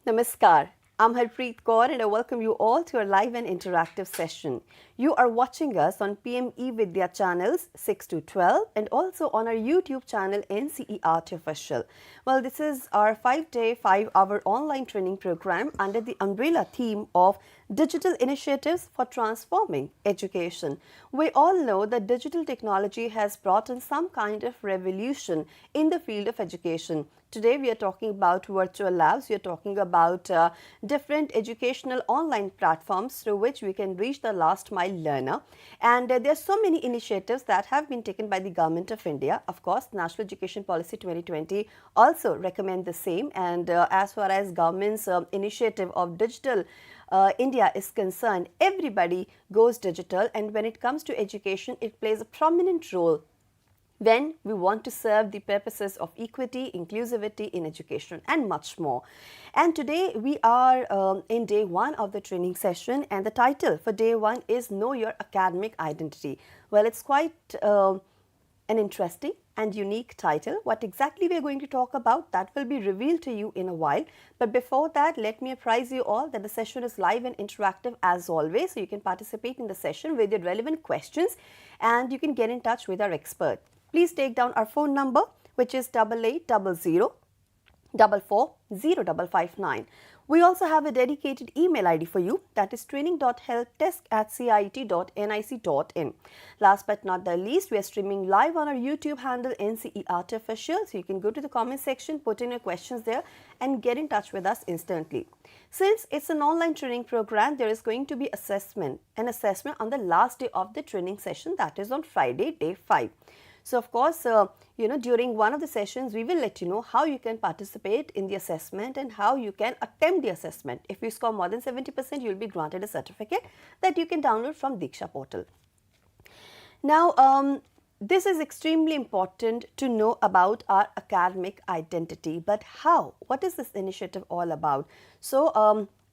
Namaskar. I'm Harpreet Kaur and I welcome you all to our live and interactive session. You are watching us on PME Vidya channels 6 to 12 and also on our YouTube channel NCERT Official. Well, this is our 5-day, 5-hour online training program under the umbrella theme of Digital Initiatives for Transforming Education. We all know that digital technology has brought in some kind of revolution in the field of education. Today we are talking about virtual labs, we are talking about different educational online platforms through which we can reach the last mile learner. And there are so many initiatives that have been taken by the Government of India. Of course, National Education Policy 2020 also recommend the same, and as far as government's initiative of digital India is concerned, everybody goes digital, and when it comes to education, it plays a prominent role when we want to serve the purposes of equity, inclusivity in education and much more. And today we are in day one of the training session, and the title for day one is Know Your Academic Identity. Well, it's quite an interesting and unique title. What exactly we are going to talk about, that will be revealed to you in a while. But before that, let me apprise you all that the session is live and interactive as always. So you can participate in the session with your relevant questions and you can get in touch with our expert. Please take down our phone number, which is 8800 440559. We also have a dedicated email ID for you, that is training.helpdesk@cit.nic.in. Last but not the least, we are streaming live on our YouTube handle NCERT Official, so you can go to the comment section, put in your questions there and get in touch with us instantly. Since it's an online training program, there is going to be an assessment on the last day of the training session, that is on Friday, day 5. So, of course, during one of the sessions, we will let you know how you can participate in the assessment and how you can attempt the assessment. If you score more than 70%, you will be granted a certificate that you can download from Diksha portal. Now, this is extremely important to know about our academic identity. But how? What is this initiative all about? So,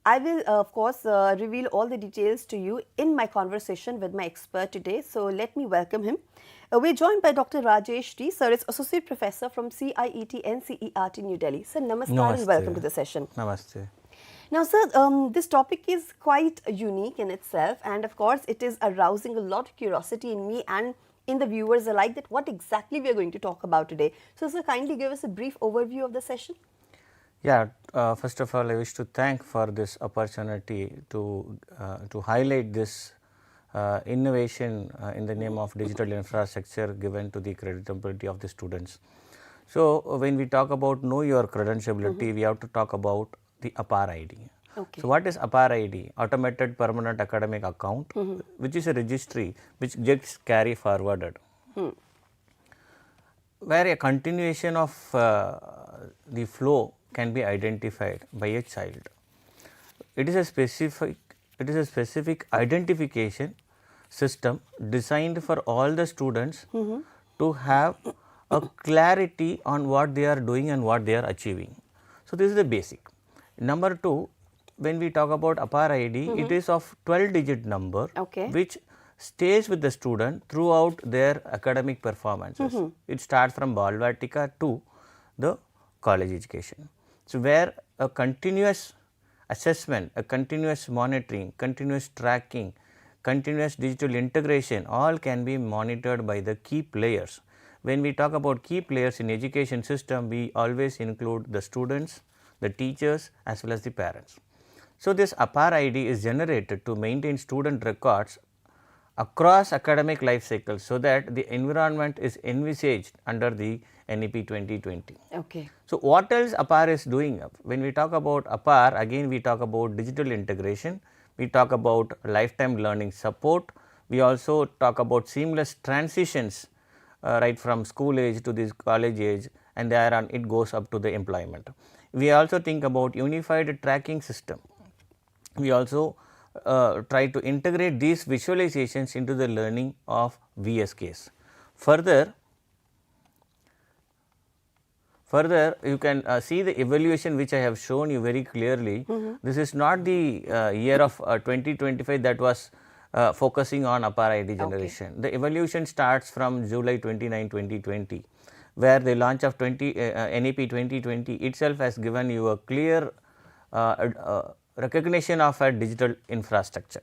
I will, of course, reveal all the details to you in my conversation with my expert today. So, let me welcome him. We're joined by Dr. Rajesh D. Sir is Associate Professor from CIET NCERT New Delhi. Sir, namaskar and welcome to the session. Namaste. Now, sir, this topic is quite unique in itself, and of course, it is arousing a lot of curiosity in me and in the viewers alike, that what exactly we are going to talk about today. So, sir, kindly give us a brief overview of the session. Yeah, first of all, I wish to thank for this opportunity to highlight this innovation in the name of digital infrastructure given to the creditability of the students. So, when we talk about know your credentiality, we have to talk about the APAAR ID. Okay. So, what is APAAR ID? Automated Permanent Academic Account, which is a registry which gets carry forwarded, where a continuation of the flow can be identified by a child. It is a specific identification system designed for all the students to have a clarity on what they are doing and what they are achieving. So, this is the basic. Number 2, when we talk about APAAR ID, it is of 12-digit number, which stays with the student throughout their academic performances. It starts from Balvatika to the college education. So, where a continuous assessment, a continuous monitoring, continuous tracking, continuous digital integration, all can be monitored by the key players. When we talk about key players in education system, we always include the students, the teachers as well as the parents. So, this APAAR ID is generated to maintain student records across academic life cycles, so that the environment is envisaged under the NEP 2020. Okay. So, what else APAAR is doing? When we talk about APAAR, again we talk about digital integration, we talk about lifetime learning support, we also talk about seamless transitions right from school age to this college age, and thereon it goes up to the employment. We also think about unified tracking system. We also try to integrate these visualizations into the learning of VSKs. Further, you can see the evaluation which I have shown you very clearly. This is not the year of 2025 that was focusing on APAAR ID generation. The evaluation starts from July 29, 2020, where the launch of NEP 2020 itself has given you a clear recognition of a digital infrastructure.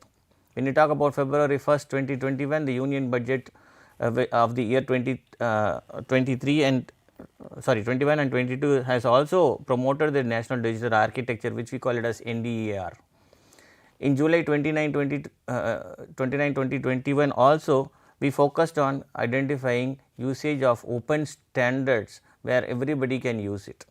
When you talk about February 1st, 2021, the Union Budget of the year 2023 and 21 and 22 has also promoted the National Digital Architecture, which we call it as NDEAR. In July 2021 also, we focused on identifying usage of open standards where everybody can use it.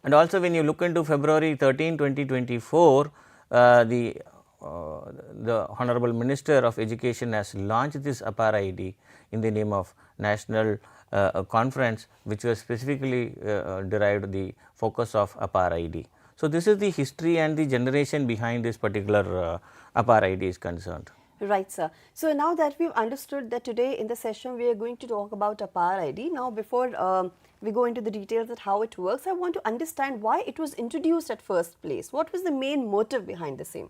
And also when you look into February 13, 2024, the Honorable Minister of Education has launched this APAAR ID in the name of National Conference, which was specifically derived the focus of APAAR ID. So, this is the history and the generation behind this particular APAAR ID is concerned. Right, sir. So now that we've understood that today in the session we are going to talk about APAAR ID. Now, before we go into the details of how it works, I want to understand why it was introduced at first place. What was the main motive behind the same?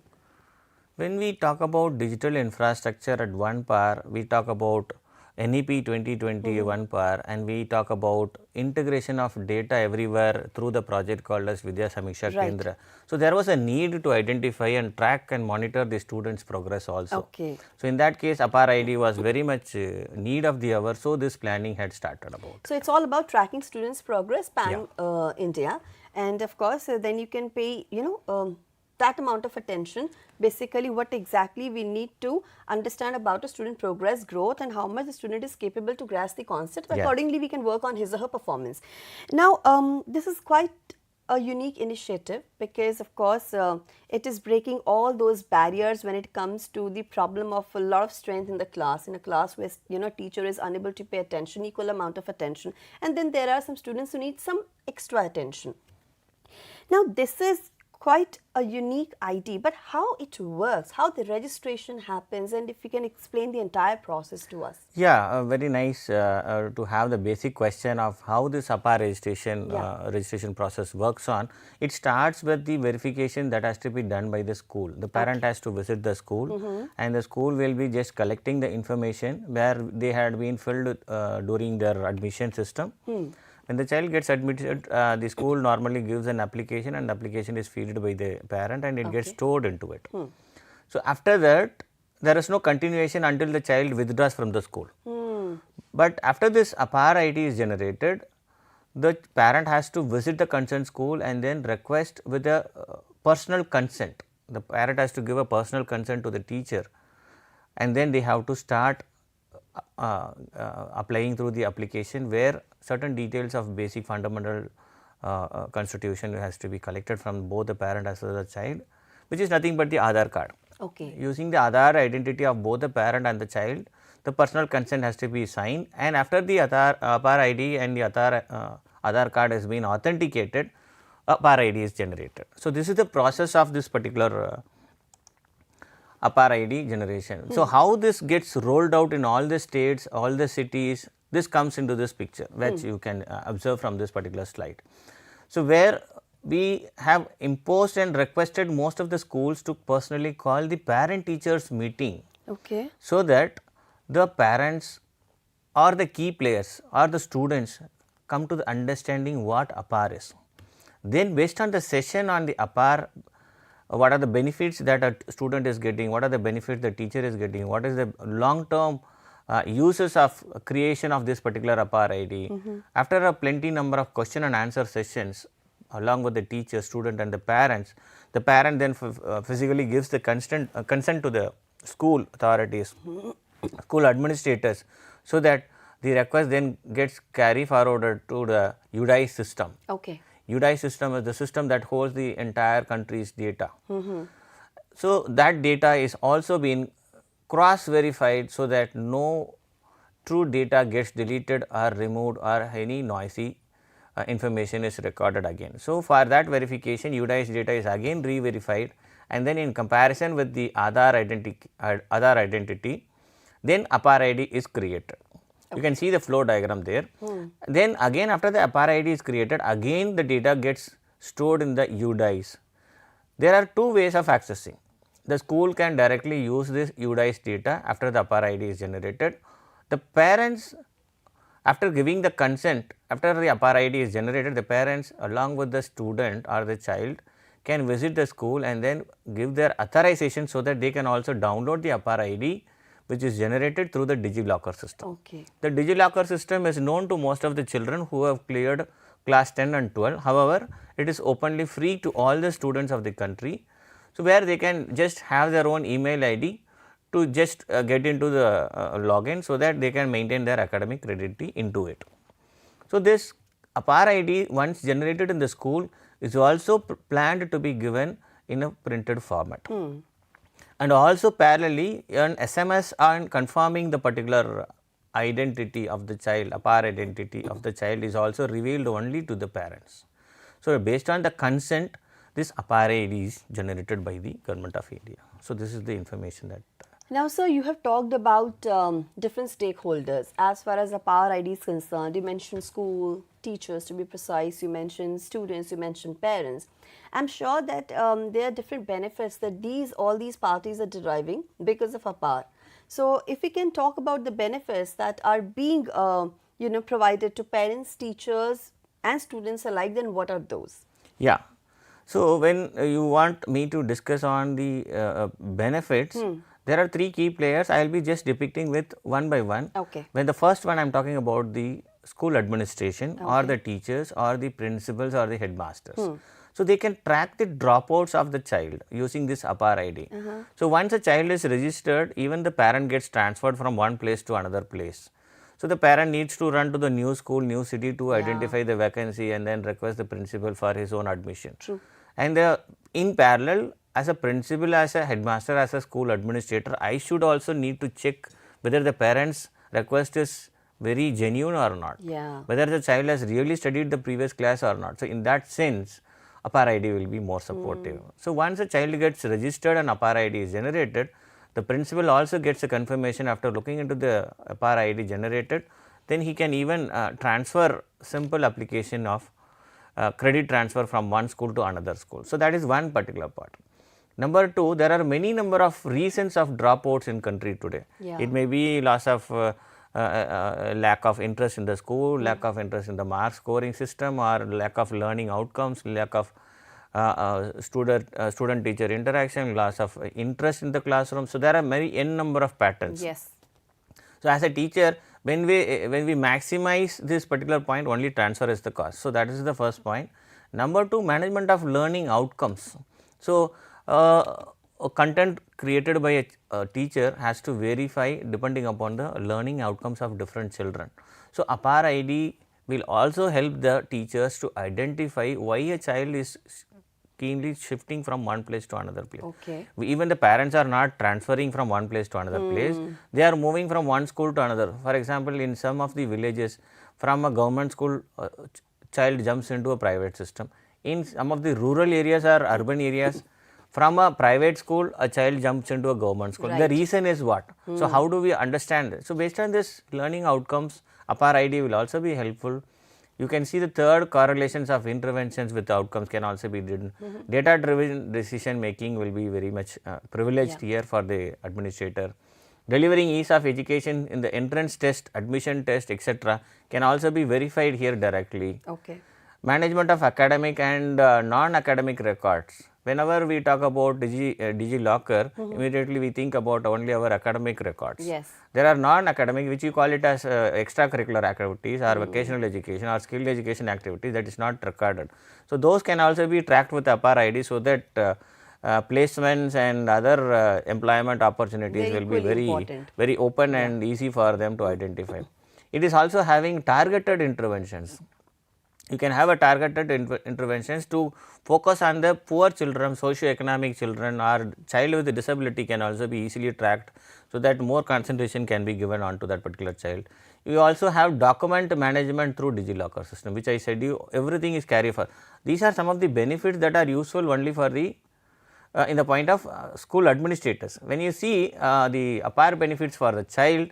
When we talk about digital infrastructure at APAAR, we talk about NEP 2020 APAAR, and we talk about integration of data everywhere through the project called as Vidya Samiksha Kendra. So, there was a need to identify and track and monitor the students' progress also. Okay. So, in that case APAAR ID was very much need of the hour, so this planning had started about. So, it's all about tracking students' progress pan India, and of course, then you can pay, that amount of attention, basically what exactly we need to understand about a student progress, growth, and how much the student is capable to grasp the concept. Accordingly, we can work on his or her performance. Now, this is quite a unique initiative because of course it is breaking all those barriers when it comes to the problem of a lot of strength in the class, in a class where teacher is unable to pay attention, equal amount of attention, and then there are some students who need some extra attention. Now, this is quite a unique ID, but how it works, how the registration happens, and if you can explain the entire process to us. Yeah, very nice to have the basic question of how this APAAR registration process works on. It starts with the verification that has to be done by the school. The parent has to visit the school, and the school will be just collecting the information where they had been filled during their admission system. When the child gets admitted, the school normally gives an application, and the application is filled by the parent, and it gets stored into it. So, after that, there is no continuation until the child withdraws from the school. But after this APAAR ID is generated, the parent has to visit the concerned school and then request with a personal consent. The parent has to give a personal consent to the teacher, and then they have to start applying through the application where certain details of basic fundamental constitution has to be collected from both the parent as well as the child, which is nothing but the Aadhaar card. Okay. Using the Aadhaar identity of both the parent and the child, the personal consent has to be signed, and after the APAAR ID and the Aadhaar card has been authenticated, APAAR ID is generated. So, this is the process of this particular APAAR ID generation. So, how this gets rolled out in all the states, all the cities, this comes into this picture, which you can observe from this particular slide. So, where we have imposed and requested most of the schools to personally call the parent teachers meeting. Okay. So that the parents or the key players or the students come to the understanding what APAAR is. Then based on the session on the APAAR, what are the benefits that a student is getting, what are the benefits the teacher is getting, what is the long term uses of creation of this particular APAAR ID. After a plenty number of question and answer sessions along with the teacher, student and the parent then physically gives the consent to the school authorities, school administrators, so that the request then gets carried forwarded to the UDI system. Okay. UDI system is the system that holds the entire country's data. So, that data is also being cross verified, so that no true data gets deleted or removed or any noisy information is recorded again. So, for that verification, UDI's data is again re-verified, and then in comparison with the Aadhaar identity, then APAAR ID is created. You can see the flow diagram there. Then again after the APAAR ID is created, again the data gets stored in the UDIs. There are two ways of accessing. The school can directly use this UDIs data after the APAAR ID is generated. The parents After giving the consent, after the APAAR ID is generated, the parents along with the student or the child can visit the school and then give their authorization so that they can also download the APAAR ID which is generated through the DigiLocker system. Okay. The DigiLocker system is known to most of the children who have cleared class 10 and 12. However, it is openly free to all the students of the country. So, where they can just have their own email ID to just get into the login so that they can maintain their academic credit into it. So, this APAAR ID once generated in the school is also planned to be given in a printed format. And also parallelly an SMS on confirming the particular identity of the child, APAAR identity of the child is also revealed only to the parents. So, based on the consent, this APAAR ID is generated by the Government of India. So, this is the information that. Now, sir, you have talked about different stakeholders as far as APAAR ID is concerned. You mentioned school, teachers to be precise, you mentioned students, you mentioned parents. I'm sure that there are different benefits that all these parties are deriving because of APAAR. So, if we can talk about the benefits that are being provided to parents, teachers and students alike, then what are those? Yeah. So, when you want me to discuss on the benefits, there are three key players. I will be just depicting with one by one. Okay. When the first one I am talking about the school administration or the teachers or the principals or the headmasters. So, they can track the dropouts of the child using this APAAR ID. So, once a child is registered, even the parent gets transferred from one place to another place. So, the parent needs to run to the new school, new city to identify the vacancy and then request the principal for his own admission. True. And in parallel, as a principal, as a headmaster, as a school administrator, I should also need to check whether the parent's request is very genuine or not, whether the child has really studied the previous class or not. So, in that sense, APAAR ID will be more supportive. So, once a child gets registered and APAAR ID is generated, the principal also gets a confirmation after looking into the APAAR ID generated, then he can even transfer simple application of credit transfer from one school to another school. So, that is one particular part. Number two, there are many number of reasons of dropouts in country today. It may be loss of lack of interest in the school, lack of interest in the mark scoring system or lack of learning outcomes, lack of student teacher interaction, loss of interest in the classroom. So, there are many n number of patterns. Yes. So, as a teacher, when we maximize this particular point, only transfer is the cost. So, that is the first point. Number two, management of learning outcomes. So, content created by a teacher has to verify depending upon the learning outcomes of different children. So, APAAR ID will also help the teachers to identify why a child is keenly shifting from one place to another place. Okay. Even the parents are not transferring from one place to another place, they are moving from one school to another. For example, in some of the villages, from a government school, child jumps into a private system. In some of the rural areas or urban areas, from a private school, a child jumps into a government school. Right. The reason is what? So, how do we understand this? So, based on this learning outcomes, APAAR ID will also be helpful. You can see the third, correlations of interventions with outcomes can also be done. Data driven decision making will be very much privileged here for the administrator. Delivering ease of education in the entrance test, admission test, etc. can also be verified here directly. Okay. Management of academic and non-academic records. Whenever we talk about DigiLocker, immediately we think about only our academic records. Yes. There are non-academic, which you call it as extracurricular activities or vocational education or skilled education activities that is not recorded. So, those can also be tracked with APAAR ID so that placements and other employment opportunities will be very open and easy for them to identify. It is also having targeted interventions. You can have a targeted interventions to focus on the poor children, socio-economic children or child with a disability can also be easily tracked, so that more concentration can be given on to that particular child. You also have document management through DigiLocker system, which I said you everything is carry for. These are some of the benefits that are useful only for the in the point of school administrators. When you see the APAAR benefits for the child,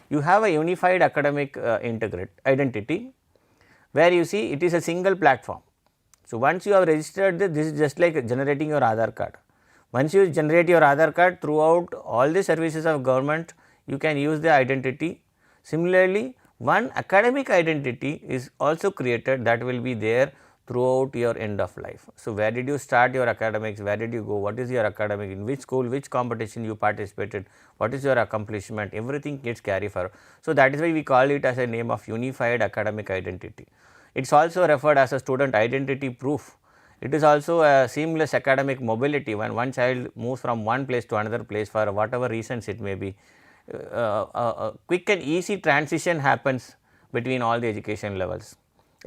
you have a unified academic identity, where you see it is a single platform. So, once you have registered this is just like generating your Aadhaar card. Once you generate your Aadhaar card throughout all the services of government, you can use the identity. Similarly, one academic identity is also created that will be there throughout your end of life. So, where did you start your academics, where did you go, what is your academic, in which school, which competition you participated, what is your accomplishment, everything gets carried forward. So, that is why we call it as a name of unified academic identity. It is also referred as a student identity proof. It is also a seamless academic mobility. When one child moves from one place to another place for whatever reasons it may be, a quick and easy transition happens between all the education levels.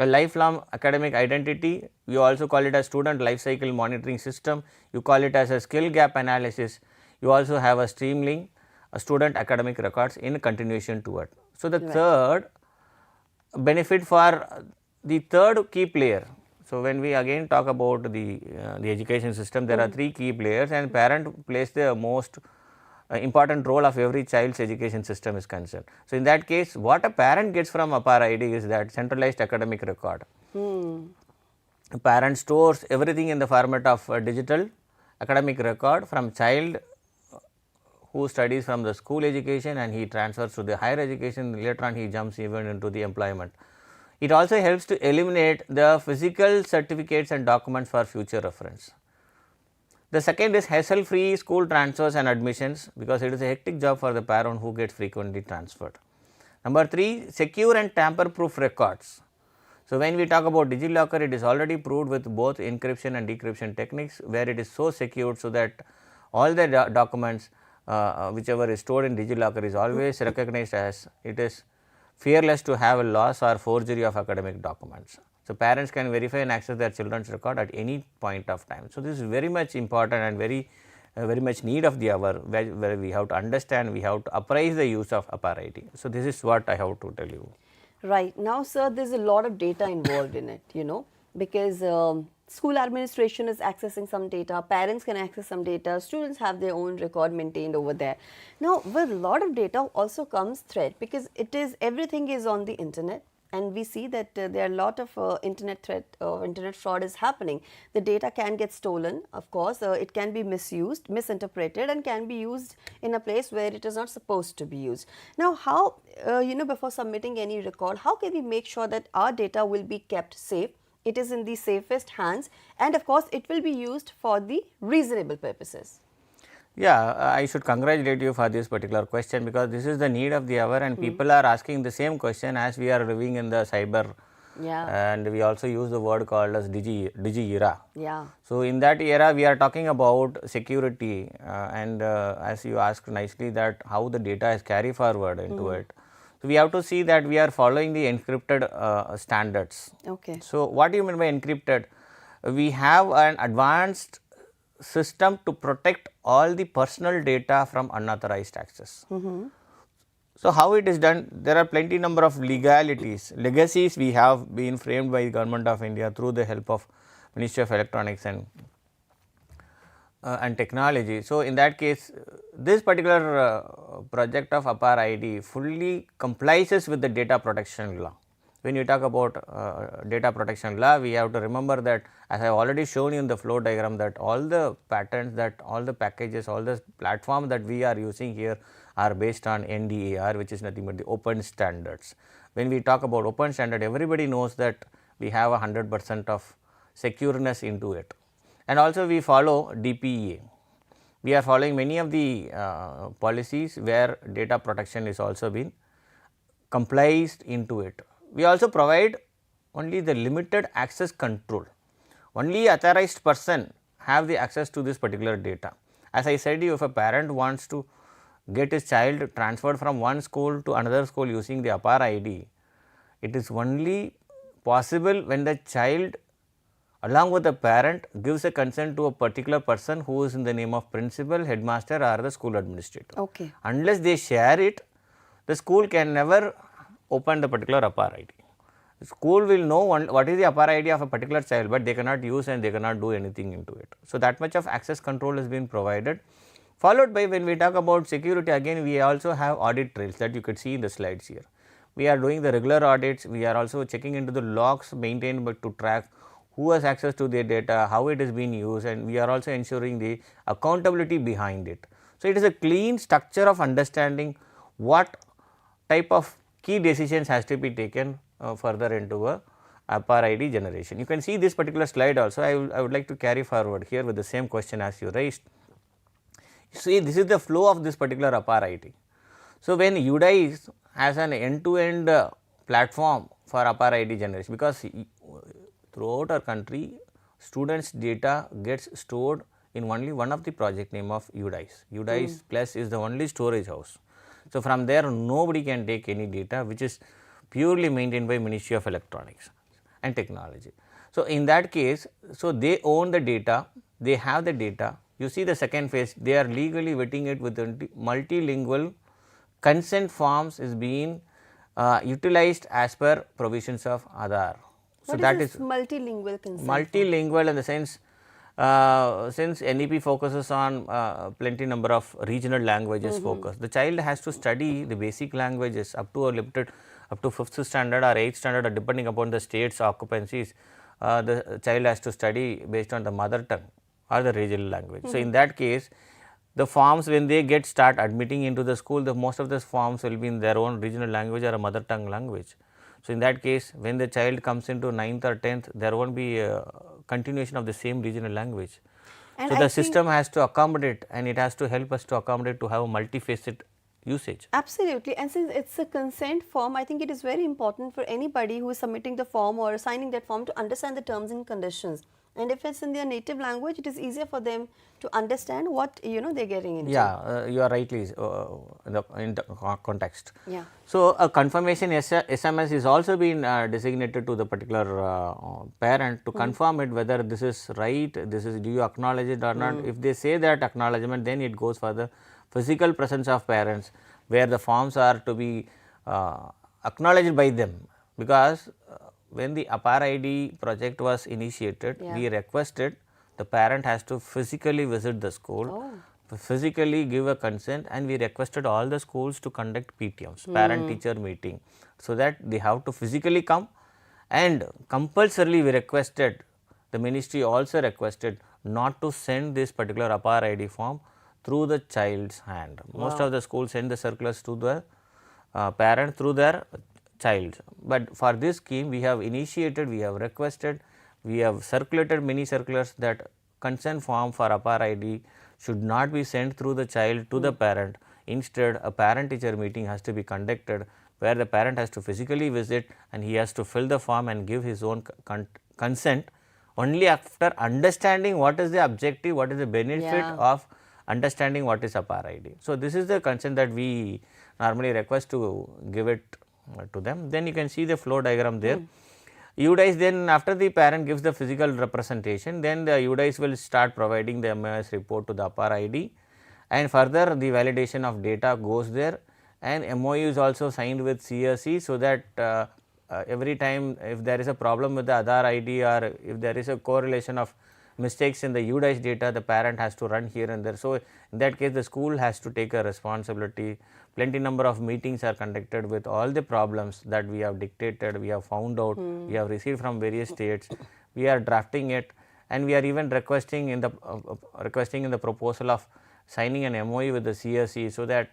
A lifelong academic identity, you also call it a student life cycle monitoring system, you call it as a skill gap analysis, you also have a streamlining student academic records in continuation to it. So, the third benefit for the third key player. So, when we again talk about the education system, there are three key players, and parent plays the most important role of every child's education system is concerned. So, in that case, what a parent gets from APAAR ID is that centralized academic record. A parent stores everything in the format of a digital academic record from child who studies from the school education and he transfers to the higher education, later on he jumps even into the employment. It also helps to eliminate the physical certificates and documents for future reference. The second is hassle free school transfers and admissions, because it is a hectic job for the parent who gets frequently transferred. Number 3, secure and tamper proof records. So, when we talk about DigiLocker, it is already proved with both encryption and decryption techniques, where it is so secured so that all the documents whichever is stored in DigiLocker is always recognized as it is fearless to have a loss or forgery of academic documents. So, parents can verify and access their children's record at any point of time. So, this is very much important and very much need of the hour, where we have to understand, we have to appraise the use of APAAR ID. So, this is what I have to tell you. Right. Now, sir, there is a lot of data involved in it, because school administration is accessing some data, parents can access some data, students have their own record maintained over there. Now, with a lot of data also comes threat, because everything is on the internet. And we see that there are a lot of internet fraud is happening. The data can get stolen, of course, it can be misused, misinterpreted, and can be used in a place where it is not supposed to be used. Now, how, before submitting any record, how can we make sure that our data will be kept safe, it is in the safest hands, and of course, it will be used for the reasonable purposes? Yeah, I should congratulate you for this particular question, because this is the need of the hour and people are asking the same question as we are living in the cyber. Yeah. And we also use the word called as digi era. Yeah. So, in that era we are talking about security and as you asked nicely that how the data is carried forward into it. So, we have to see that we are following the encrypted standards. Okay. So, what do you mean by encrypted? We have an advanced system to protect all the personal data from unauthorized access. So, how it is done? There are plenty number of legacies we have been framed by the Government of India through the help of Ministry of Electronics and Technology. So, in that case, this particular project of APAAR ID fully complies with the data protection law. When you talk about data protection law, we have to remember that, as I have already shown you in the flow diagram, that all the patterns, that all the packages, all the platforms that we are using here are based on NDAR, which is nothing but the open standards. When we talk about open standard, everybody knows that we have 100% of secureness into it. And also we follow DPEA. We are following many of the policies where data protection is also been complied into it. We also provide only the limited access control. Only authorized person have the access to this particular data. As I said, if a parent wants to get his child transferred from one school to another school using the APAAR ID, it is only possible when the child along with the parent gives a consent to a particular person who is in the name of principal, headmaster or the school administrator. Okay. Unless they share it, the school can never open the particular APAAR ID. The school will know what is the APAAR ID of a particular child, but they cannot use and they cannot do anything into it. So, that much of access control has been provided. Followed by, when we talk about security, again we also have audit trails that you could see in the slides here. We are doing the regular audits, we are also checking into the logs maintained to track who has access to their data, how it is being used, and we are also ensuring the accountability behind it. So, it is a clean structure of understanding what type of key decisions has to be taken further into a APAAR ID generation. You can see this particular slide also. I would like to carry forward here with the same question as you raised. See, this is the flow of this particular APAAR ID. So, when UDICE has an end-to-end platform for APAAR ID generation, because throughout our country students data gets stored in only one of the project name of UDICE. UDICE Plus is the only storage house. So, from there nobody can take any data which is purely maintained by Ministry of Electronics and Technology. So, in that case, so they own the data, they have the data. You see the second phase, they are legally vetting it with multilingual consent forms is being utilized as per provisions of Aadhaar. So, What that is is multilingual consent? multilingual in the sense, since NEP focuses on plenty number of regional languages focus, the child has to study the basic languages up to a limited, up to 5th standard or 8th standard, or depending upon the state's occupancies, the child has to study based on the mother tongue or the regional language. So, in that case, the forms when they get start admitting into the school, the most of the forms will be in their own regional language or a mother tongue language. So, in that case, when the child comes into 9th or 10th, there won't be a continuation of the same regional language. And so, I the think system has to accommodate, and it has to help us to accommodate to have a multifaceted usage. absolutely, and since it's a consent form, I think it is very important for anybody who is submitting the form or signing that form to understand the terms and conditions. And if it's in their native language, it is easier for them to understand what they're getting into. Yeah, you are rightly in the context. Yeah. So, a confirmation SMS is also been designated to the particular parent to confirm it whether this is right, this is, do you acknowledge it or not. If they say that acknowledgement, then it goes for the physical presence of parents, where the forms are to be acknowledged by them, because when the APAAR ID project was initiated, we requested the parent has to physically visit the school, physically give a consent, and we requested all the schools to conduct PTMs, parent teacher meeting, so that they have to physically come, and compulsorily we requested, the ministry also requested not to send this particular APAAR ID form through the child's hand. Most of the schools send the circulars to the parent through their child. But for this scheme, we have initiated, we have requested, we have circulated many circulars that consent form for APAAR ID should not be sent through the child to the parent. Instead, a parent teacher meeting has to be conducted, where the parent has to physically visit and he has to fill the form and give his own consent only after understanding what is the objective, what is the benefit of understanding what is APAAR ID. So, this is the consent that we normally request to give it to them. Then you can see the flow diagram there. UDICE, then after the parent gives the physical representation, then the UDICE will start providing the MIS report to the APAAR ID, and further the validation of data goes there, and MOU is also signed with CSE, so that every time if there is a problem with the Aadhaar ID, or if there is a correlation of mistakes in the UDICE data, the parent has to run here and there. So, in that case the school has to take a responsibility. Plenty number of meetings are conducted with all the problems that we have dictated, we have found out, we have received from various states, we are drafting it, and we are even requesting in the proposal of signing an MOU with the CSE, so that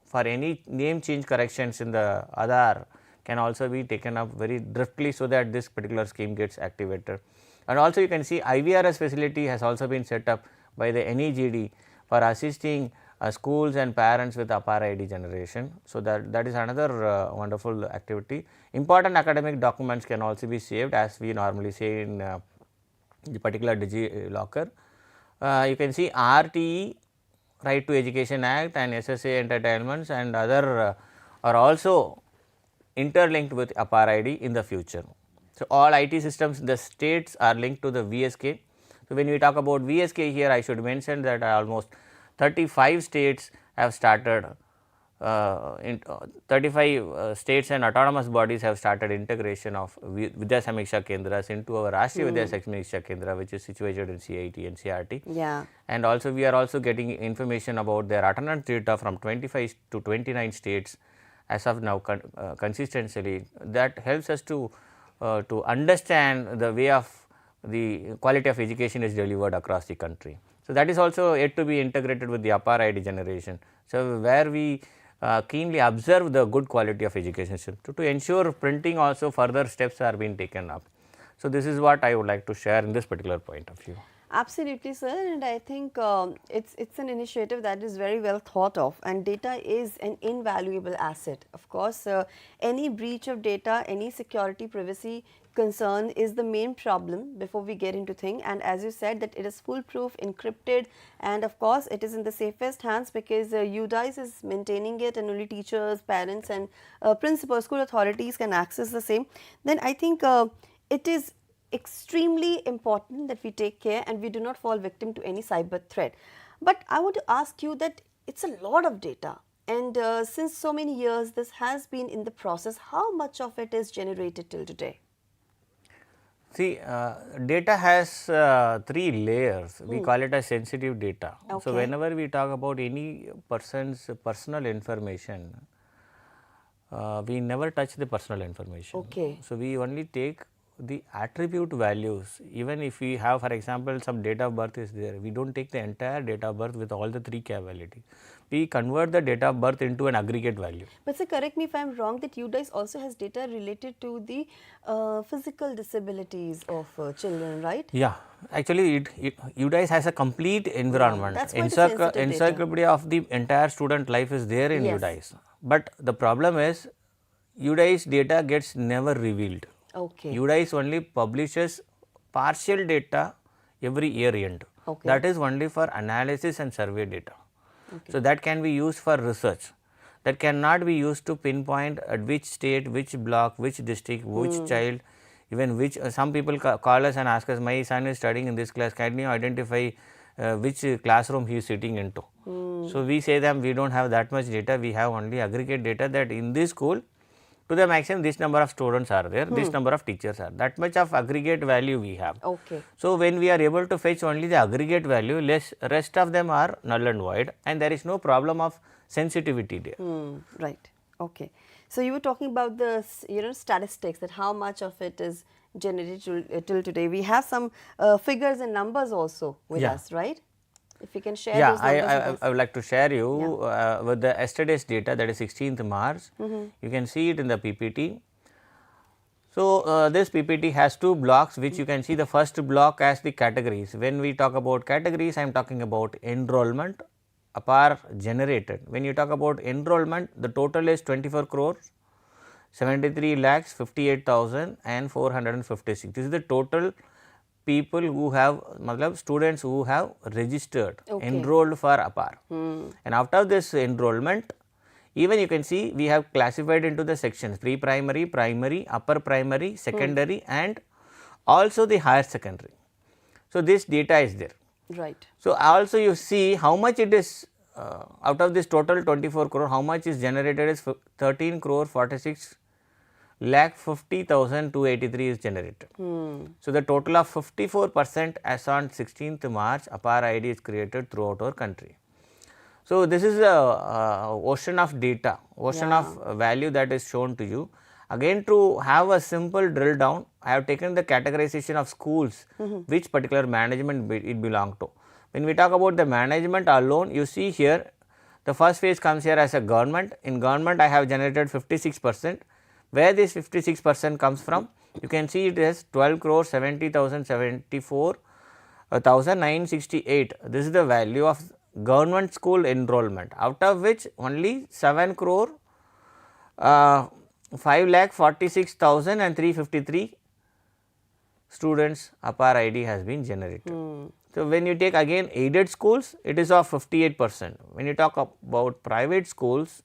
for any name change corrections in the Aadhaar can also be taken up very driftly, so that this particular scheme gets activated. And also you can see IVRS facility has also been set up by the NEGD for assisting schools and parents with APAAR ID generation. So, that is another wonderful activity. Important academic documents can also be saved, as we normally say in the particular DigiLocker. You can see RTE, Right to Education Act, and SSA entertainments and other are also interlinked with APAAR ID in the future. So, all IT systems, the states are linked to the VSK. So, when we talk about VSK here, I should mention that almost 35 states have started, 35 states and autonomous bodies have started integration of Vidya Samiksha Kendras into our Rashtriya Vidya Samiksha Kendra, which is situated in CIT and NCERT. Yeah. And also we are also getting information about their attendance data from 25 to 29 states as of now consistently. That helps us to understand the way of the quality of education is delivered across the country. So, that is also yet to be integrated with the APAAR ID generation. So, where we keenly observe the good quality of education system to ensure printing also further steps are being taken up. So, this is what I would like to share in this particular point of view. Absolutely, sir, and I think it's an initiative that is very well thought of, and data is an invaluable asset. Of course, any breach of data, any security privacy concern is the main problem before we get into thing. And as you said, that it is foolproof, encrypted, and of course, it is in the safest hands because UDICE is maintaining it, and only teachers, parents, and principals, school authorities can access the same. Then I think it is extremely important that we take care and we do not fall victim to any cyber threat. But I want to ask you that it's a lot of data, and since so many years this has been in the process, how much of it is generated till today? See, data has 3 layers. We call it as sensitive data. Okay. So, whenever we talk about any person's personal information, we never touch the personal information. Okay. So, we only take the attribute values. Even if we have, for example, some date of birth is there, we do not take the entire date of birth with all the 3 capabilities. We convert the date of birth into an aggregate value. But sir, correct me if I am wrong, that UDICE also has data related to the physical disabilities of children, right? Yeah, actually UDICE has a complete environment. That's quite a sensitive data. Encyclopedia of the entire student life is there in Yes. UDICE. But the problem is UDICE data gets never revealed. Okay. UDICE only publishes partial data every year end. Okay. That is only for analysis and survey data. Okay. So, that can be used for research. That cannot be used to pinpoint at which state, which block, which district, which child, even which some people call us and ask us, my son is studying in this class, can you identify which classroom he is sitting into. So, we say them we do not have that much data, we have only aggregate data that in this school to the maximum this number of students are there, this number of teachers are, that much of aggregate value we have. Okay. So, when we are able to fetch only the aggregate value, rest of them are null and void, and there is no problem of sensitivity there. Right. Okay. So you were talking about the statistics, that how much of it is generated till today. We have some figures and numbers also with us, right? If you can share those numbers with us. I would like to share you with the yesterday's data, that is 16th March. You can see it in the PPT. So, this PPT has 2 blocks which you can see the first block as the categories. When we talk about categories, I am talking about enrollment, APAAR generated. When you talk about enrollment, the total is 24 crores, 73 lakhs, 58,000 and 456. This is the total people who have, students who have registered, enrolled for APAAR. And after this enrollment, even you can see we have classified into the sections pre-primary, primary, upper primary, secondary and also the higher secondary. So, this data is there. Right. So, also you see how much it is out of this total 24 crore, how much is generated is 13 crore 46 lakh 50,283 is generated. So, the total of 54% as on 16th March APAAR ID is created throughout our country. So, this is the ocean of data, ocean of value that is shown to you. Again, to have a simple drill down, I have taken the categorization of schools, which particular management it belong to. When we talk about the management alone, you see here the first phase comes here as a government. In government, I have generated 56%. Where this 56% comes from? You can see it is 12 crore 70,074,968. This is the value of government school enrollment, out of which only 7 crore 5,46,353 students APAAR ID has been generated. So, when you take again aided schools, it is of 58%. When you talk about private schools,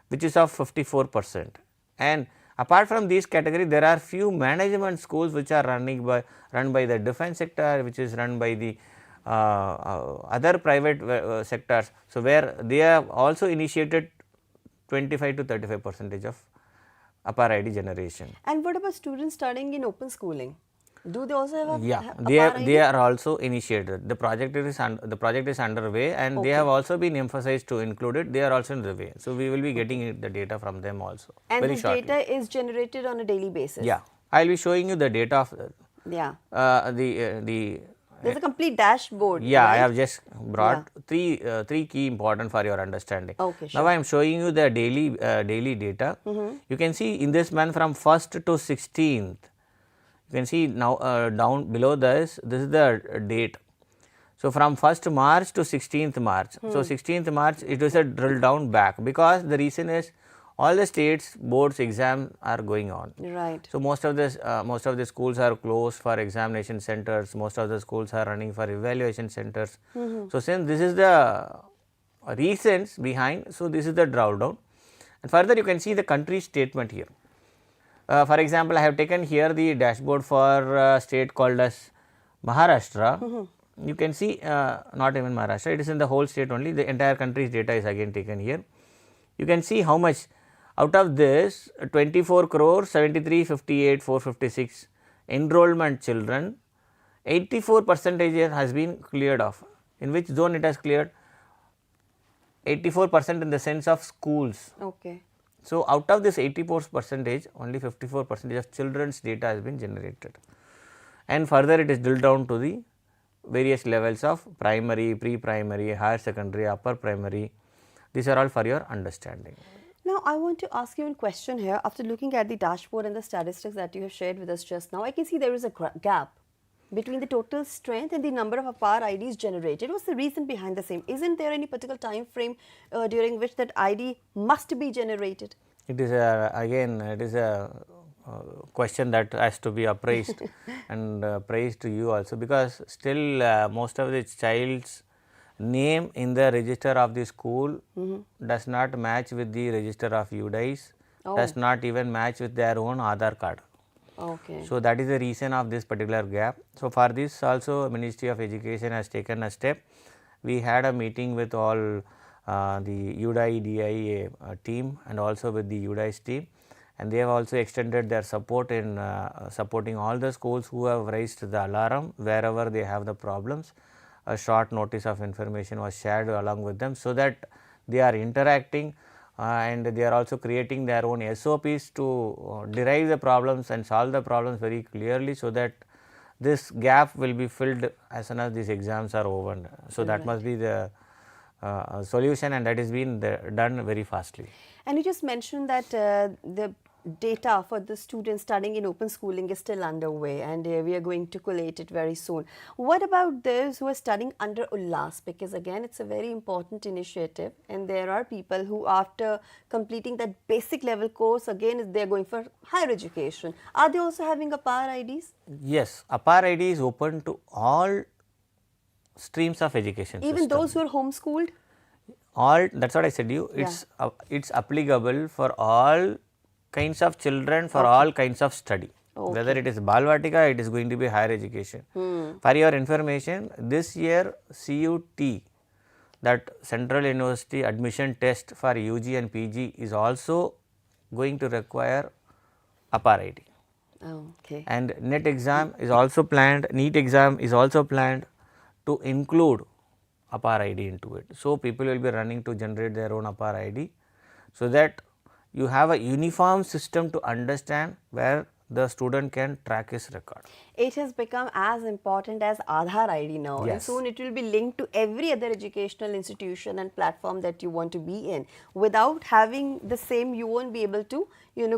which is of 54%. And apart from these categories, there are few management schools which are run by the defense sector, which is run by the other private sectors. So, where they have also initiated 25 to 35% of APAAR ID generation. And what about students studying in open schooling? Do they also have a they are also initiated. The project is underway, and they have also been emphasized to include it. They are also in the way. So, we will be getting the data from them also. And very the shortly. data is generated on a daily basis. Yeah, I will be showing you the data of the There's a complete dashboard. Yeah, right? I have just brought three key important for your understanding. Okay, Now sure. I am showing you the daily data. You can see in this month from 1st to 16th. You can see now down below this is the date. So from 1st March to 16th March. So 16th March it is a drill down back, because the reason is all the states boards exams are going on. Right. So most of the schools are closed for examination centers. Most of the schools are running for evaluation centers. So since this is the reasons behind, so this is the drawdown. And further you can see the country statement here. For example, I have taken here the dashboard for state called as Maharashtra. You can see not even Maharashtra, it is in the whole state only. The entire country's data is again taken here. You can see how much out of this 24 crore 73 58 456 enrollment children, 84 percentage has been cleared off. In which zone it has cleared? 84% in the sense of schools. Okay. So out of this 84 percentage, only 54 percentage of children's data has been generated. And further it is drilled down to the various levels of primary, pre-primary, higher secondary, upper primary. These are all for your understanding. Now, I want to ask you a question here. After looking at the dashboard and the statistics that you have shared with us just now, I can see there is a gap between the total strength and the number of APAAR IDs generated. What's the reason behind the same? Isn't there any particular time frame during which that ID must be generated? It is a question that has to be appraised and praised to you also, because still most of the child's name in the register of the school does not match with the register of UDIs, does not even match with their own Aadhaar card. Okay. So that is the reason of this particular gap. So for this also Ministry of Education has taken a step. We had a meeting with all the UDI DI team and also with the UDI's team, and they have also extended their support in supporting all the schools who have raised the alarm wherever they have the problems. A short notice of information was shared along with them, so that they are interacting and they are also creating their own SOPs to derive the problems and solve the problems very clearly, so that this gap will be filled as soon as these exams are over. So that must be the solution, and that is being done very fastly. And you just mentioned that the data for the students studying in open schooling is still underway, and we are going to collate it very soon. What about those who are studying under Ullas? Because again, it's a very important initiative, and there are people who after completing that basic level course, again they are going for higher education. Are they also having APAAR IDs? Yes, APAAR ID is open to all streams of education Even system. those who are homeschooled? All, that's what I said you, it's applicable for all kinds of children, for all kinds of study. Whether it is Balvatika, it is going to be higher education. For your information, this year CUT, that Central University Admission Test for UG and PG, is also going to require APAAR ID. Okay. And NET exam is also planned, NEET exam is also planned to include APAAR ID into it. So people will be running to generate their own APAAR ID, so that you have a uniform system to understand where the student can track his record. It has become as important as Aadhaar ID now, and Yes. soon it will be linked to every other educational institution and platform that you want to be in. Without having the same, you won't be able to,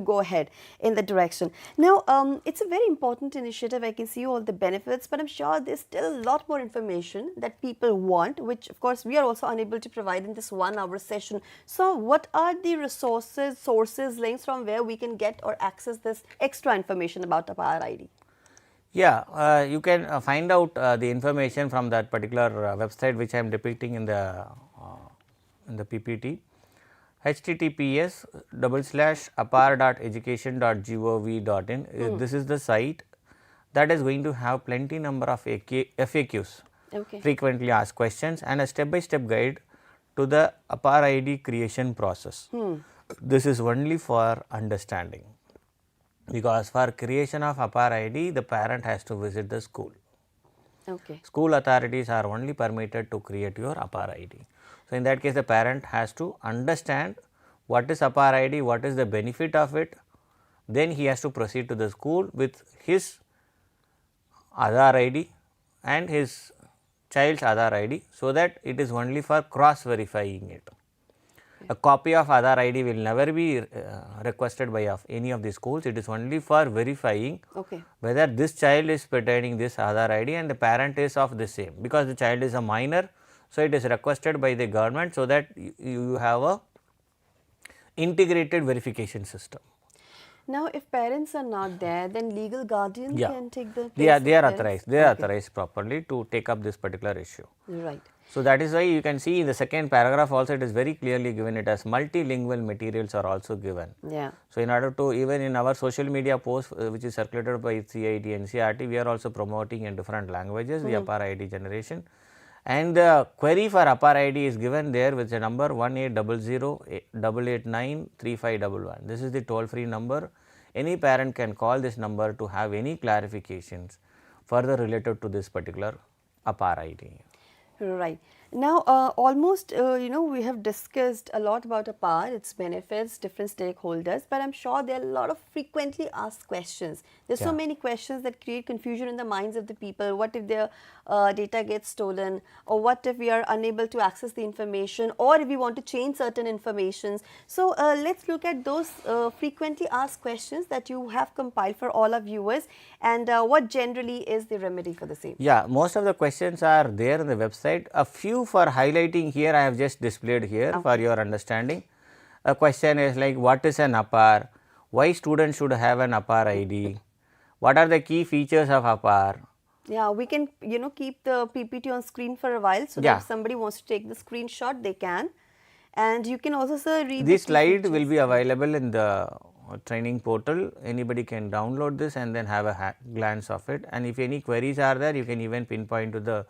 go ahead in the direction. Now, it's a very important initiative. I can see all the benefits, but I'm sure there's still a lot more information that people want, which of course we are also unable to provide in this 1 hour session. So what are the resources, sources, links from where we can get or access this extra information about APAAR ID? Yeah, you can find out the information from that particular website which I am depicting in the PPT. https://apar.education.gov.in. This is the site that is going to have plenty number of FAQs, frequently asked questions, and a step-by-step guide to the APAAR ID creation process. This is only for understanding, because for creation of APAAR ID, the parent has to visit the school. Okay. School authorities are only permitted to create your APAAR ID. So, in that case, the parent has to understand what is APAAR ID, what is the benefit of it, then he has to proceed to the school with his Aadhaar ID, and his child's Aadhaar ID, so that it is only for cross verifying it. A copy of Aadhaar ID will never be requested by any of the schools. It is only for verifying whether this child is pertaining this Aadhaar ID and the parent is of the same, because the child is a minor. So, it is requested by the government, so that you have a integrated verification system. Now, if parents are not there, then legal guardian can take the place. They are authorized. They are authorized properly to take up this particular issue. Right. So, that is why you can see in the second paragraph also it is very clearly given, it as multilingual materials are also given. Yeah. So, in order to, even in our social media post which is circulated by CIT, NCERT, we are also promoting in different languages the APAAR ID generation. And the query for APAAR ID is given there with the number 1800-889-3511. This is the toll free number. Any parent can call this number to have any clarifications further related to this particular APAAR ID. Right. Now, almost, we have discussed a lot about APAAR, its benefits, different stakeholders, but I'm sure there are a lot of frequently asked questions. There's so many questions that create confusion in the minds of the people. What if their data gets stolen, or what if we are unable to access the information, or if we want to change certain informations? So, let's look at those frequently asked questions that you have compiled for all our viewers, and what generally is the remedy for the same. Yeah, most of the questions are there in the website. A few for highlighting here I have just displayed here for your understanding. A question is like, what is an APAAR? Why students should have an APAAR ID? What are the key features of APAAR? Yeah, we can keep the PPT on screen for a while, so that if somebody wants to take the screenshot, they can. And you can also, sir, read this slide will be available in the training portal. Anybody can download this and then have a glance of it, and if any queries are there, you can even pinpoint to the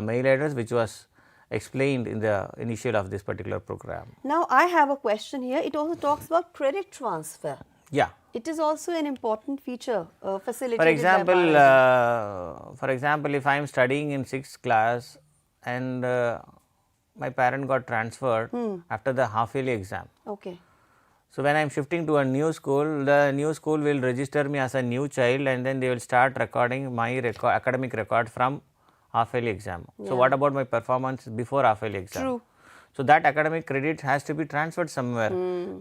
mail address which was explained in the initial of this particular program. Now, I have a question here. It also talks about credit transfer. Yeah. It is also an important feature facilitated for example, by for example, if I am studying in 6th class and my parent got transferred after the half yearly exam. Okay. So, when I am shifting to a new school, the new school will register me as a new child, and then they will start recording my academic record from half yearly exam. So, what about my performance before half yearly exam? True. So, that academic credit has to be transferred somewhere.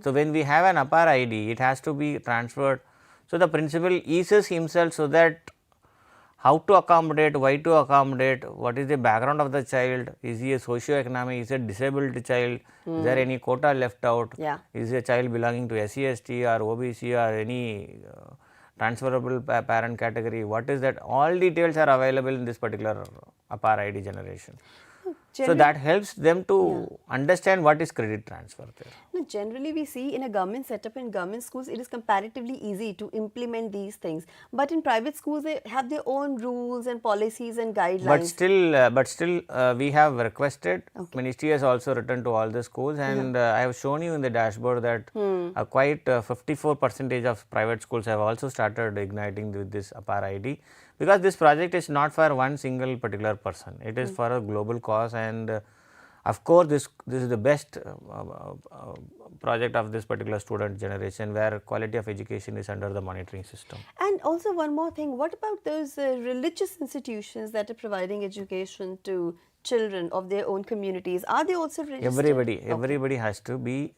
So, when we have an APAAR ID, it has to be transferred. So, the principal eases himself, so that how to accommodate, why to accommodate, what is the background of the child, is he a socio-economic, is he a disabled child, is there any quota left out, is he a child belonging to SC/ST or OBC or any transferable parent category, what is that, all details are available in this particular APAAR ID generation. So, that helps them to understand what is credit transfer there. Now, generally we see in a government setup, in government schools, it is comparatively easy to implement these things. But in private schools, they have their own rules and policies and guidelines. But still we have requested, Ministry has also written to all the schools, and I have shown you in the dashboard that quite 54% of private schools have also started igniting with this APAAR ID. Because this project is not for one single particular person, it is for a global cause, and of course, this is the best project of this particular student generation, where quality of education is under the monitoring system. And also one more thing, what about those religious institutions that are providing education to children of their own communities? Are they also registered? Everybody has to be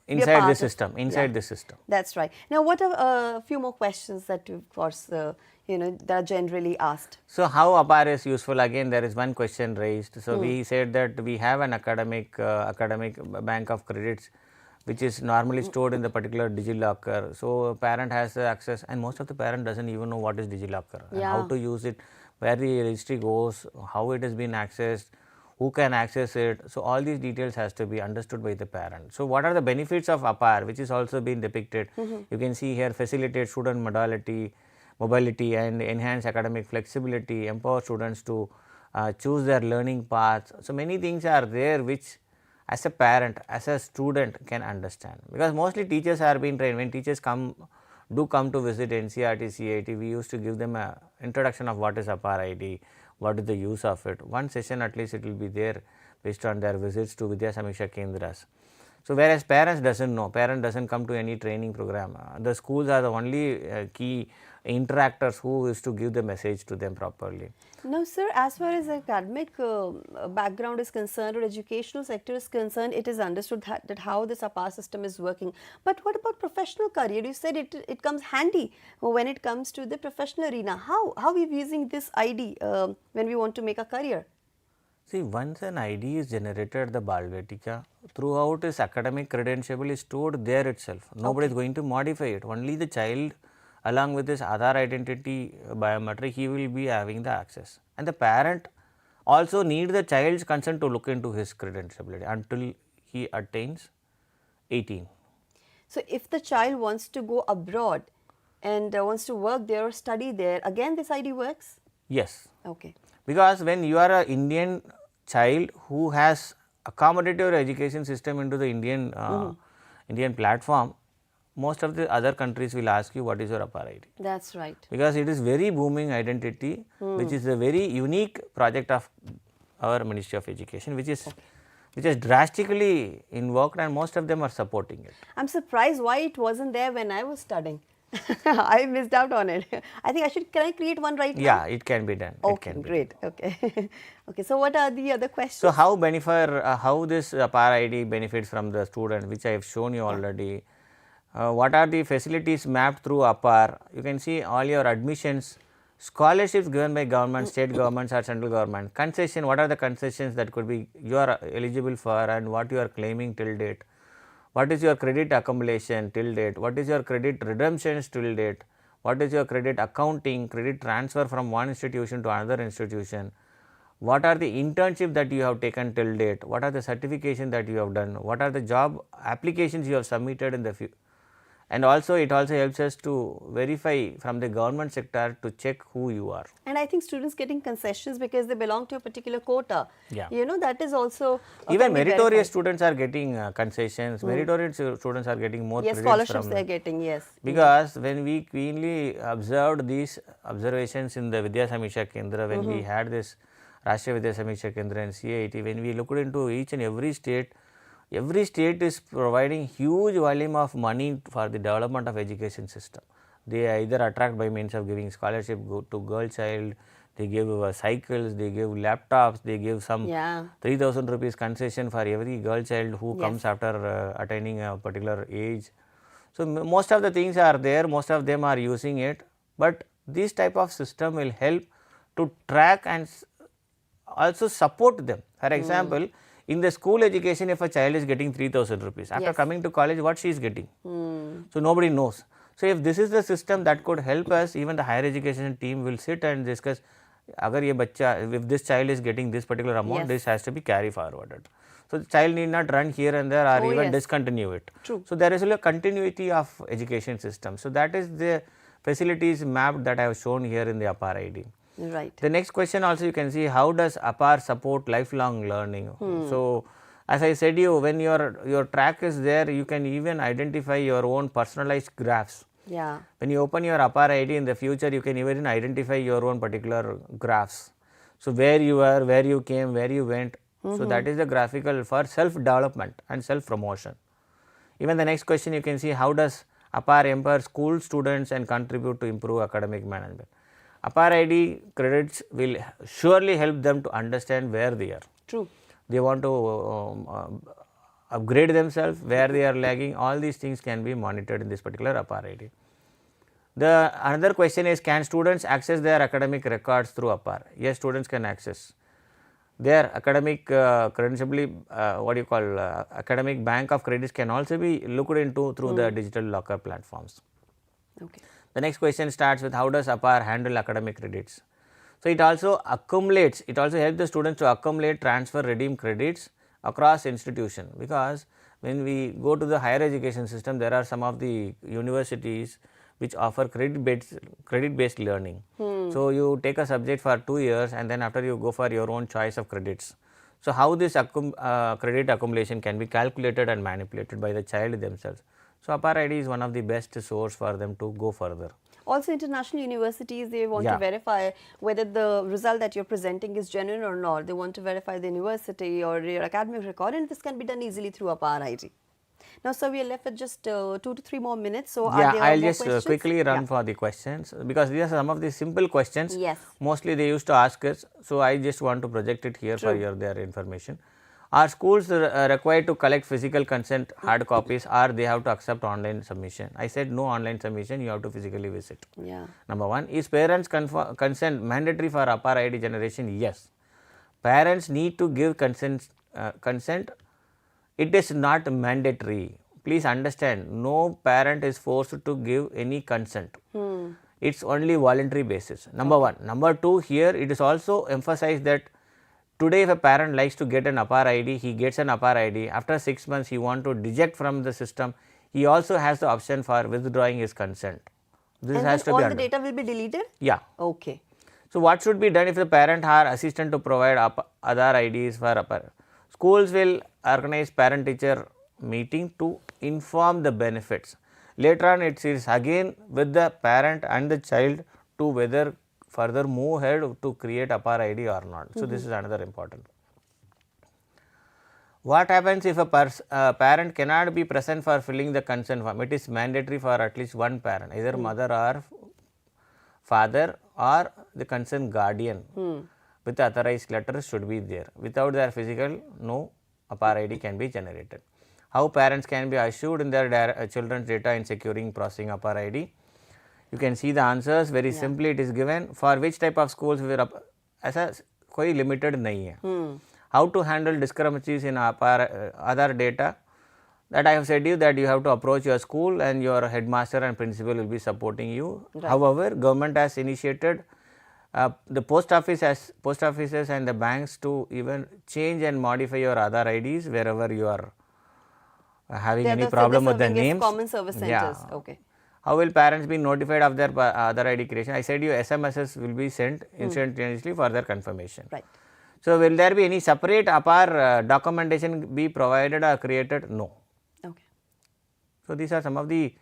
inside the system, the system. That's right. Now, what are a few more questions that, of course, that are generally asked? So, how APAAR is useful? Again, there is one question raised. So, we said that we have an academic bank of credits, which is normally stored in the particular DigiLocker. So, parent has access, and most of the parent doesn't even know what is DigiLocker and how to use it, where the registry goes, how it has been accessed, who can access it. So, all these details has to be understood by the parent. So, what are the benefits of APAAR, which is also been depicted? You can see here, facilitate student mobility and enhance academic flexibility, empower students to choose their learning paths. So, many things are there which as a parent, as a student can understand, because mostly teachers are being trained. When teachers come to visit NCERT, CIT, we used to give them a introduction of what is APAAR ID, what is the use of it. One session at least it will be there based on their visits to Vidya Samiksha Kendras. So, whereas parents doesn't know, parent doesn't come to any training program. The schools are the only key interactors who is to give the message to them properly. Now, sir, as far as academic background is concerned or educational sector is concerned, it is understood that how this APAAR system is working. But what about professional career? You said it comes handy when it comes to the professional arena. How are we using this ID when we want to make a career? See, once an ID is generated, the Balvetika, throughout his academic credential is stored there itself. Nobody is going to modify it. Only the child, along with his Aadhaar identity biometric, he will be having the access. And the parent also need the child's consent to look into his credentiality until he attains 18. So, if the child wants to go abroad and wants to work there or study there, again this ID works? Yes. Okay. Because when you are an Indian child who has accommodated your education system into the Indian platform, most of the other countries will ask you what is your APAAR ID. That's right. Because it is very booming identity, which is a very unique project of our Ministry of Education, which is drastically invoked, and most of them are supporting it. I'm surprised why it wasn't there when I was studying. I missed out on it. I think can I create one right now? Yeah, it can be done. Okay, great. Okay. Okay, so what are the other questions? So, how this APAAR ID benefits from the student, which I have shown you already. What are the facilities mapped through APAAR? You can see all your admissions, scholarships given by government, state governments or central government, concession, what are the concessions that could be you are eligible for and what you are claiming till date. What is your credit accumulation till date? What is your credit redemptions till date? What is your credit accounting, credit transfer from one institution to another institution? What are the internship that you have taken till date? What are the certification that you have done? What are the job applications you have submitted in the future? And also it also helps us to verify from the government sector to check who you are. And I think students getting concessions because they belong to a particular quota. Yeah. You know, that is also even meritorious students are getting concessions. Meritorious students are getting more yes, credits scholarships from they are getting, yes. Because when we keenly observed these observations in the Vidya Samiksha Kendra, when we had this Rashtriya Vidya Samiksha Kendra and CIT, when we looked into each and every state is providing huge volume of money for the development of education system. They either attract by means of giving scholarship to girl child, they give cycles, they give laptops, they give some 3,000 rupees concession for every girl child who comes after attaining a particular age. So, most of the things are there, most of them are using it, but this type of system will help to track and also support them. For example, in the school education, if a child is getting 3,000 rupees, after coming to college, what she is getting? So, nobody knows. So, if this is the system that could help us, even the higher education team will sit and discuss, if this child is getting this particular amount, this has to be carry forwarded. So, the child need not run here and there or even discontinue it. True. So, there is a continuity of education system. So, that is the facilities mapped that I have shown here in the APAAR ID. Right. The next question also you can see, how does APAAR support lifelong learning? So, as I said you, when your track is there, you can even identify your own personalized graphs. Yeah. When you open your APAAR ID in the future, you can even identify your own particular graphs. So, where you are, where you came, where you went. So, that is the graphical for self development and self promotion. Even the next question you can see, how does APAAR empower school students and contribute to improve academic management? APAAR ID credits will surely help them to understand where they are. True. They want to upgrade themselves, where they are lagging, all these things can be monitored in this particular APAAR ID. The another question is, can students access their academic records through APAAR? Yes, students can access. Their academic academic bank of credits can also be looked into through the digital locker platforms. Okay. The next question starts with, how does APAAR handle academic credits? So, it also accumulates, it also helps the students to accumulate, transfer, redeem credits across institution, because when we go to the higher education system, there are some of the universities which offer credit based learning. So, you take a subject for 2 years and then after you go for your own choice of credits. So, how this credit accumulation can be calculated and manipulated by the child themselves. So, APAAR ID is one of the best source for them to go further. Also, international universities, they want to verify whether the result that you are presenting is genuine or not. They want to verify the university or your academic record, and this can be done easily through APAAR ID. Now, sir, we are left with just 2 to 3 more minutes. So, Yeah, are there I'll more just questions? quickly run Yeah. for the questions, because these are some of the simple questions. Yes. Mostly they used to ask us. So, I just want to project it here for True. their information. Are schools required to collect physical consent hard copies, or they have to accept online submission? I said no online submission, you have to physically visit. Yeah. Number one, is parents consent mandatory for APAAR ID generation? Yes. Parents need to give consent. It is not mandatory. Please understand, no parent is forced to give any consent. It's only voluntary basis. Number one. Number two, here it is also emphasized that today if a parent likes to get an APAAR ID, he gets an APAAR ID. After 6 months, he want to deject from the system. He also has the option for withdrawing his consent. This And has then to be all the understood. data will be deleted? Yeah. Okay. So, what should be done if the parent are assistant to provide other IDs for APAAR? Schools will organize parent teacher meeting to inform the benefits. Later on, it is again with the parent and the child to whether further move ahead to create APAAR ID or not. So, this is another important. What happens if a parent cannot be present for filling the consent form? It is mandatory for at least one parent, either mother or father or the concerned guardian with authorized letters should be there. Without their physical, no APAAR ID can be generated. How parents can be assured in their children's data in securing processing APAAR ID? You can see the answers very simply. It is given for which type of schools we are ऐसा कोई limited नहीं है. How to handle discrepancies in APAAR other data? That I have said you that you have to approach your school and your headmaster and principal will be supporting you. Right. However, government has initiated the post offices and the banks to even change and modify your Aadhaar IDs wherever you are having any problem with the names. Common service centers. Yeah. Okay. How will parents be notified of their Aadhaar ID creation? I said you SMSs will be sent instantaneously for their confirmation. Right. So, will there be any separate APAAR documentation be provided or created? No. Okay. So, these are some of the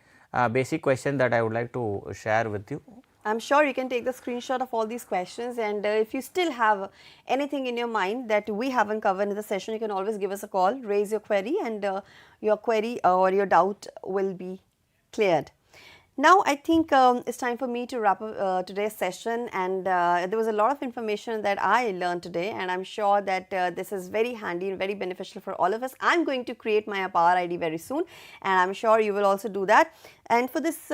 basic questions that I would like to share with you. I'm sure you can take the screenshot of all these questions, and if you still have anything in your mind that we haven't covered in the session, you can always give us a call, raise your query, and your query or your doubt will be cleared. Now, I think it's time for me to wrap up today's session, and there was a lot of information that I learned today, and I'm sure that this is very handy and very beneficial for all of us. I'm going to create my APAAR ID very soon, and I'm sure you will also do that. And for this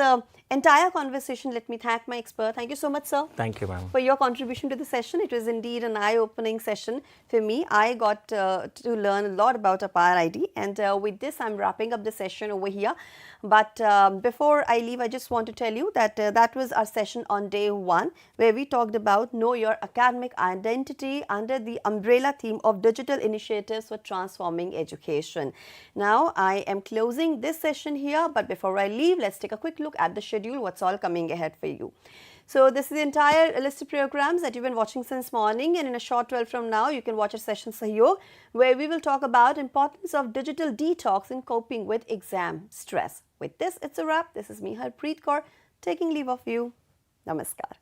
entire conversation, let me thank my expert. Thank you so much, sir. Thank you, ma'am. For your contribution to the session. It was indeed an eye-opening session for me. I got to learn a lot about APAAR ID, and with this, I'm wrapping up the session over here. But before I leave, I just want to tell you that that was our session on day 1, where we talked about know your academic identity under the umbrella theme of digital initiatives for transforming education. Now, I am closing this session here, but before I leave, let's take a quick look at the schedule, what's all coming ahead for you. So, this is the entire list of programs that you've been watching since morning, and in a short while from now, you can watch a session Sahyog, where we will talk about importance of digital detox in coping with exam stress. With this, it's a wrap. This is me, Harpreet Kaur, taking leave of you. Namaskar.